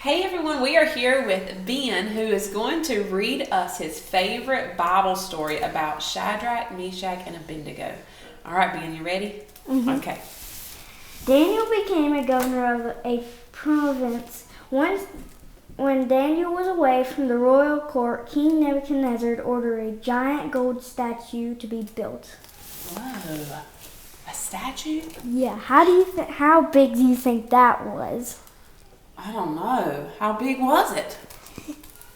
Hey everyone, we are here with Ben, who is going to read us his favorite Bible story about Shadrach, Meshach, and Abednego. All right, Ben, you ready? Mm-hmm. Okay. Daniel became a governor of a province. Once, when Daniel was away from the royal court, King Nebuchadnezzar ordered a giant gold statue to be built. Whoa, a statue? Yeah, how big do you think that was? I don't know. How big was it?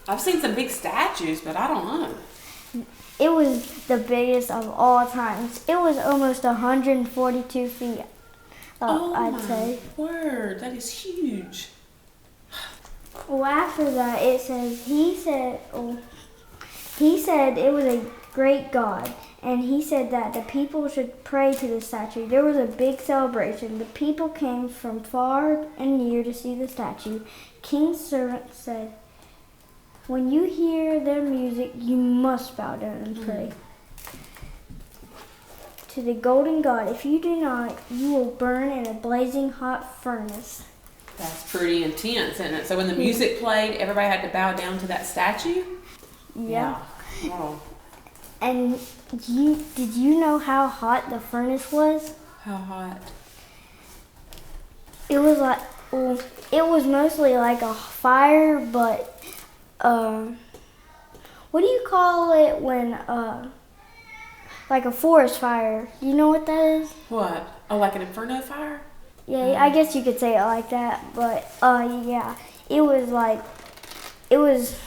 I've seen some big statues, but I don't know. It was the biggest of all times. It was almost 142 feet, I'd say. Word, that is huge. Well, after that, it says, he said it was a great God, and he said that the people should pray to the statue. There was a big celebration. The people came from far and near to see the statue. King's servant said, when you hear their music, you must bow down and pray to the golden God. If you do not, you will burn in a blazing hot furnace. That's pretty intense, isn't it? So when the music played, everybody had to bow down to that statue? Yeah. Oh. And did you know how hot the furnace was? How hot? It was like, it was mostly like a fire, but what do you call it when like a forest fire? Do you know what that is? What? Oh, like an inferno fire? Yeah, I guess you could say it like that, but yeah, it was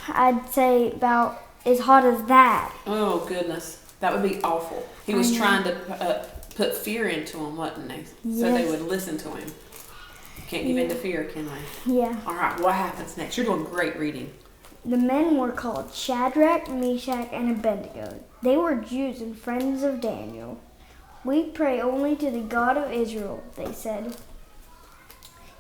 I'd say about as hot as that. Oh goodness, that would be awful. He was trying to put fear into them, wasn't he? Yes. So they would listen to him. Can't give in to fear, can they? Yeah. All right, what happens next? You're doing great reading. The men were called Shadrach, Meshach, and Abednego. They were Jews and friends of Daniel. We pray only to the God of Israel, they said.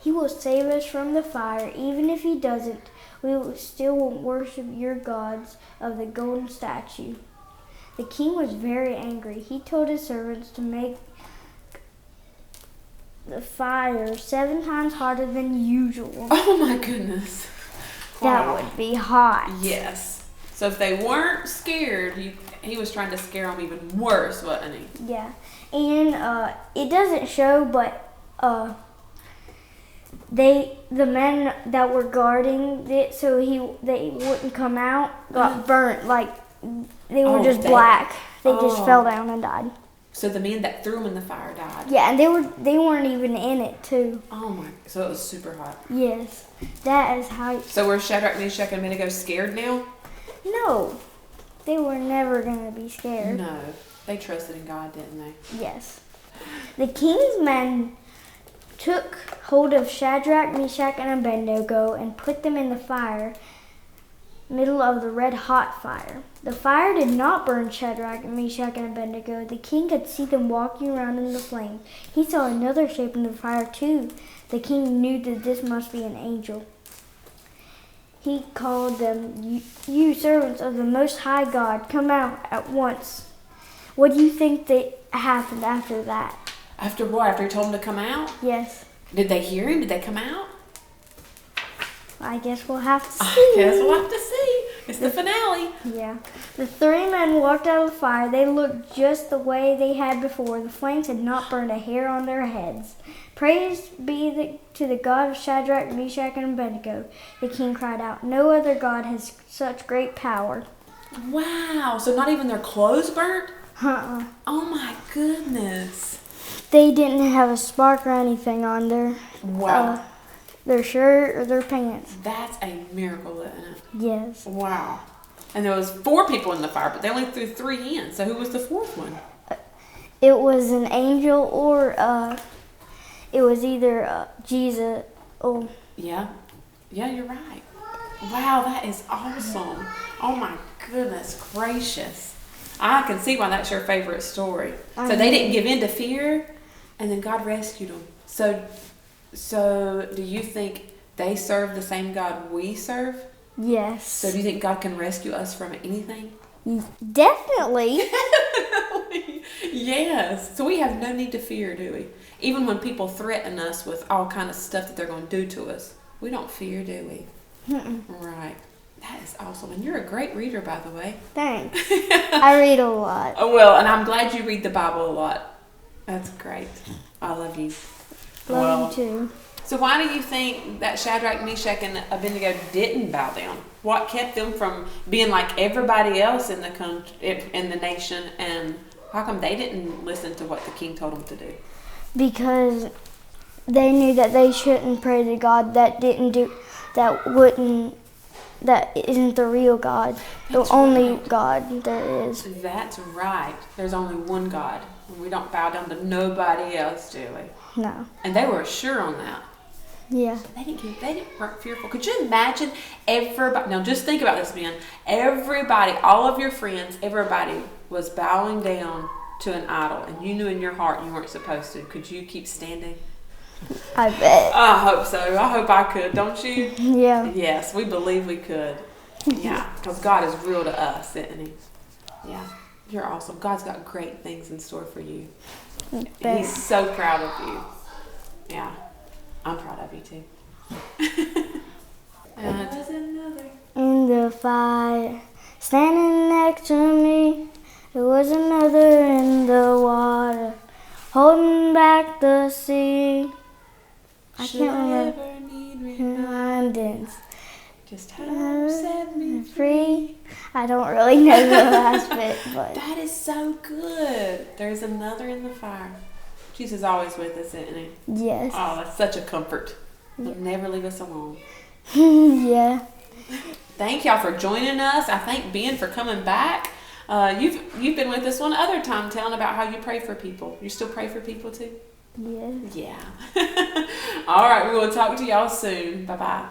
He will save us from the fire. Even if he doesn't, we will still worship your gods of the golden statue. The king was very angry. He told his servants to make the fire 7 times hotter than usual. Oh my goodness. That Wow. would be hot. Yes. So if they weren't scared, he was trying to scare them even worse, wasn't he? Yeah. And it doesn't show, but the men that were guarding it so they wouldn't come out got burnt. Like they were just black. They just fell down and died. So the men that threw him in the fire died. Yeah, and they weren't even in it too. Oh my! So it was super hot. Yes, that is how. So were Shadrach, Meshach, and Abednego scared now? No, they were never gonna be scared. No, they trusted in God, didn't they? Yes, the king's men took hold of Shadrach, Meshach, and Abednego and put them in the fire, middle of the red-hot fire. The fire did not burn Shadrach, Meshach, and Abednego. The king could see them walking around in the flames. He saw another shape in the fire, too. The king knew that this must be an angel. He called them, you servants of the Most High God, come out at once. What do you think that happened after that? After what? After he told them to come out? Yes. Did they hear him? Did they come out? I guess we'll have to see. I guess we'll have to see. It's the finale. Yeah. The 3 men walked out of the fire. They looked just the way they had before. The flames had not burned a hair on their heads. Praise be to the God of Shadrach, Meshach, and Abednego. The king cried out, no other God has such great power. Wow. So not even their clothes burnt? Uh-uh. Oh my goodness. They didn't have a spark or anything on their shirt or their pants. That's a miracle, isn't it? Yes. Wow. And there was 4 people in the fire, but they only threw 3 in. So who was the 4th one? It was an angel or it was either Jesus. Oh. Yeah. Yeah, you're right. Wow, that is awesome. Oh my goodness gracious. I can see why that's your favorite story. So they didn't give in to fear, and then God rescued them. So do you think they serve the same God we serve? Yes. So do you think God can rescue us from anything? Definitely. Yes. So we have no need to fear, do we? Even when people threaten us with all kind of stuff that they're going to do to us. We don't fear, do we? Right. That is awesome. And you're a great reader, by the way. Thanks. I read a lot. Oh, well, and I'm glad you read the Bible a lot. That's great. I love you. Love you too. So why do you think that Shadrach, Meshach, and Abednego didn't bow down? What kept them from being like everybody else in the country, in the nation, and how come they didn't listen to what the king told them to do? Because they knew that they shouldn't pray to God that isn't the real God, the only God there is. That's right. There's only one God. We don't bow down to nobody else, do we? No. And they were sure on that. Yeah. They weren't fearful. Could you imagine everybody? Now just think about this, man. Everybody, all of your friends, everybody was bowing down to an idol, and you knew in your heart you weren't supposed to. Could you keep standing? I bet. I hope so. I hope I could. Don't you? Yeah. Yes, we believe we could. Yeah, because God is real to us, isn't he? Yeah. You're awesome. God's got great things in store for you. He's so proud of you. Yeah. I'm proud of you too. In the fire, standing next to me, there was another in the water, holding back the sea. I can't remember. Just how set me Free. I don't really know the last bit, but that is so good. There's another in the fire. Jesus is always with us, isn't he? yes. Oh, that's such a comfort. He'll never leave us alone. Yeah. Thank y'all for joining us. I thank Ben for coming back. You've been with us one other time telling about how you pray for people. You still pray for people too? Yes. Yeah. All right, we will talk to y'all soon. Bye-bye.